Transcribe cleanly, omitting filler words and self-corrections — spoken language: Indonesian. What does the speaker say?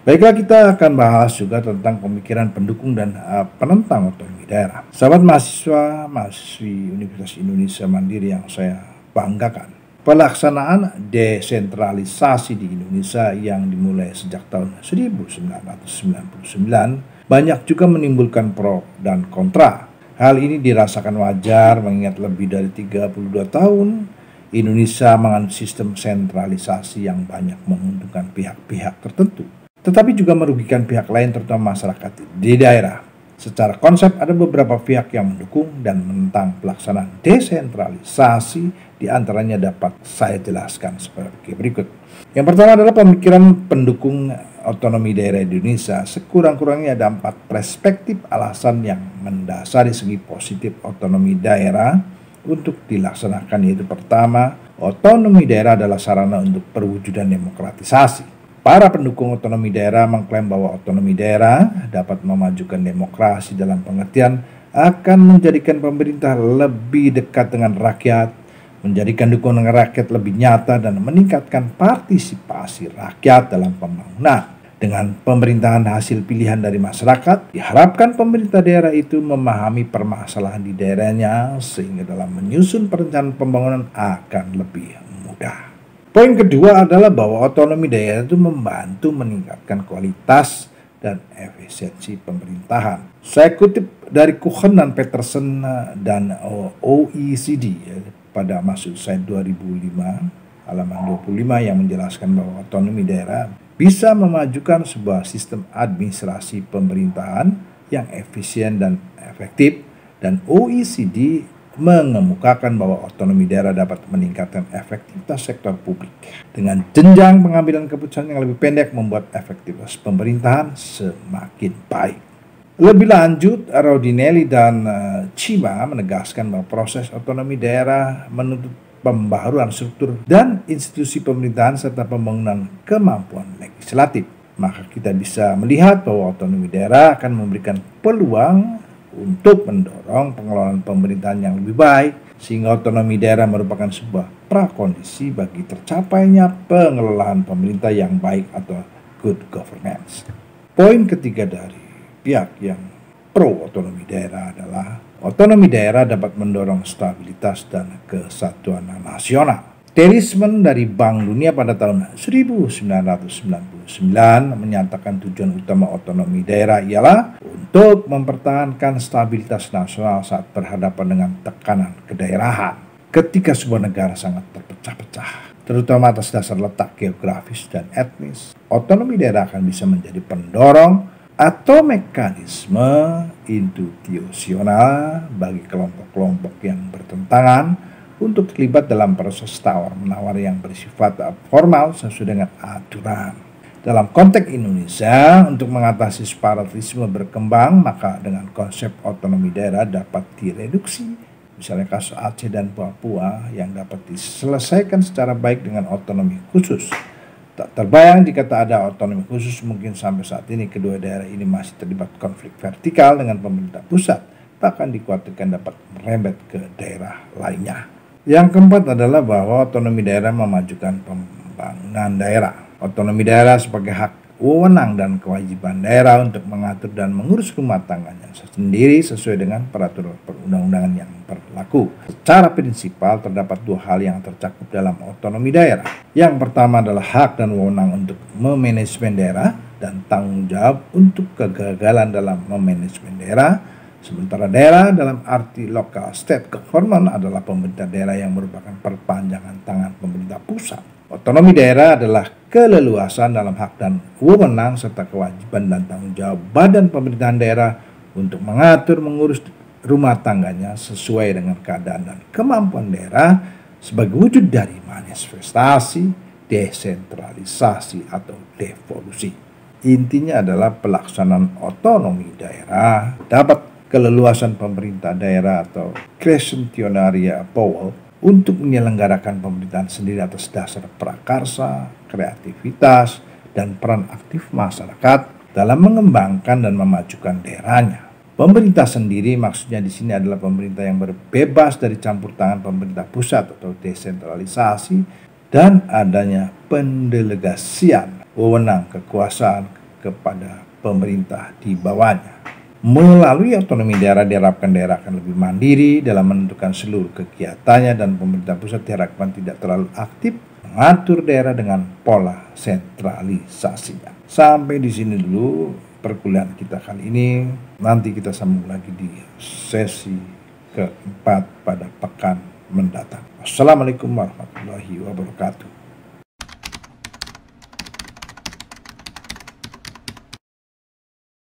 Baiklah, kita akan bahas juga tentang pemikiran pendukung dan penentang otonomi daerah. Sahabat mahasiswa, mahasiswi Universitas Indonesia Mandiri yang saya banggakan, pelaksanaan desentralisasi di Indonesia yang dimulai sejak tahun 1999 banyak juga menimbulkan pro dan kontra. Hal ini dirasakan wajar mengingat lebih dari 32 tahun Indonesia menganut sistem sentralisasi yang banyak menguntungkan pihak-pihak tertentu, tetapi juga merugikan pihak lain terutama masyarakat di daerah. Secara konsep ada beberapa pihak yang mendukung dan menentang pelaksanaan desentralisasi, di antaranya dapat saya jelaskan seperti berikut. Yang pertama adalah pemikiran pendukung otonomi daerah Indonesia. Sekurang-kurangnya ada 4 perspektif alasan yang mendasari segi positif otonomi daerah untuk dilaksanakan, yaitu pertama, otonomi daerah adalah sarana untuk perwujudan demokratisasi. Para pendukung otonomi daerah mengklaim bahwa otonomi daerah dapat memajukan demokrasi dalam pengertian akan menjadikan pemerintah lebih dekat dengan rakyat, menjadikan dukungan rakyat lebih nyata, dan meningkatkan partisipasi rakyat dalam pembangunan. Dengan pemerintahan hasil pilihan dari masyarakat, diharapkan pemerintah daerah itu memahami permasalahan di daerahnya sehingga dalam menyusun perencanaan pembangunan akan lebih mudah. Poin kedua adalah bahwa otonomi daerah itu membantu meningkatkan kualitas dan efisiensi pemerintahan. Saya kutip dari Cohen dan Peterson dan OECD pada maksud saya 2005, halaman 25, yang menjelaskan bahwa otonomi daerah bisa memajukan sebuah sistem administrasi pemerintahan yang efisien dan efektif, dan OECD mengemukakan bahwa otonomi daerah dapat meningkatkan efektivitas sektor publik. Dengan jenjang pengambilan keputusan yang lebih pendek membuat efektivitas pemerintahan semakin baik. Lebih lanjut, Rodinelli dan Cima menegaskan bahwa proses otonomi daerah menuntut pembaharuan struktur dan institusi pemerintahan serta pembangunan kemampuan legislatif. Maka kita bisa melihat bahwa otonomi daerah akan memberikan peluang untuk mendorong pengelolaan pemerintahan yang lebih baik, sehingga otonomi daerah merupakan sebuah prakondisi bagi tercapainya pengelolaan pemerintah yang baik atau good governance. Poin ketiga dari pihak yang pro otonomi daerah adalah otonomi daerah dapat mendorong stabilitas dan kesatuan nasional. Terisman dari Bank Dunia pada tahun 1999 menyatakan tujuan utama otonomi daerah ialah untuk mempertahankan stabilitas nasional saat berhadapan dengan tekanan kedaerahan. Ketika sebuah negara sangat terpecah-pecah, terutama atas dasar letak geografis dan etnis, otonomi daerah akan bisa menjadi pendorong atau mekanisme institusional bagi kelompok-kelompok yang bertentangan untuk terlibat dalam proses tawar-menawar yang bersifat formal sesuai dengan aturan. Dalam konteks Indonesia, untuk mengatasi separatisme berkembang, maka dengan konsep otonomi daerah dapat direduksi. Misalnya kasus Aceh dan Papua yang dapat diselesaikan secara baik dengan otonomi khusus. Tak terbayang jika tak ada otonomi khusus, mungkin sampai saat ini kedua daerah ini masih terlibat konflik vertikal dengan pemerintah pusat, bahkan dikhawatirkan dapat merembet ke daerah lainnya. Yang keempat adalah bahwa otonomi daerah memajukan pembangunan daerah. Otonomi daerah sebagai hak wewenang dan kewajiban daerah untuk mengatur dan mengurus rumah tangganya sendiri sesuai dengan peraturan perundang-undangan yang berlaku. Secara prinsipal terdapat 2 hal yang tercakup dalam otonomi daerah. Yang pertama adalah hak dan wewenang untuk memanajemen daerah dan tanggung jawab untuk kegagalan dalam memanajemen daerah. Sementara daerah dalam arti lokal state government adalah pemerintah daerah yang merupakan perpanjangan tangan pemerintah pusat. Otonomi daerah adalah keleluasan dalam hak dan wewenang serta kewajiban dan tanggung jawab badan pemerintahan daerah untuk mengatur mengurus rumah tangganya sesuai dengan keadaan dan kemampuan daerah sebagai wujud dari manifestasi desentralisasi atau devolusi. Intinya adalah pelaksanaan otonomi daerah dapat keleluasan pemerintah daerah atau crescentionaria power untuk menyelenggarakan pemerintahan sendiri atas dasar prakarsa, kreativitas, dan peran aktif masyarakat dalam mengembangkan dan memajukan daerahnya. Pemerintah sendiri maksudnya di sini adalah pemerintah yang berbebas dari campur tangan pemerintah pusat atau desentralisasi dan adanya pendelegasian wewenang, kekuasaan, kepada pemerintah di bawahnya. Melalui otonomi daerah diharapkan daerah akan lebih mandiri dalam menentukan seluruh kegiatannya dan pemerintah pusat diharapkan tidak terlalu aktif mengatur daerah dengan pola sentralisasinya. Sampai di sini dulu perkuliahan kita kali ini. Nanti kita sambung lagi di sesi keempat pada pekan mendatang. Assalamualaikum warahmatullahi wabarakatuh.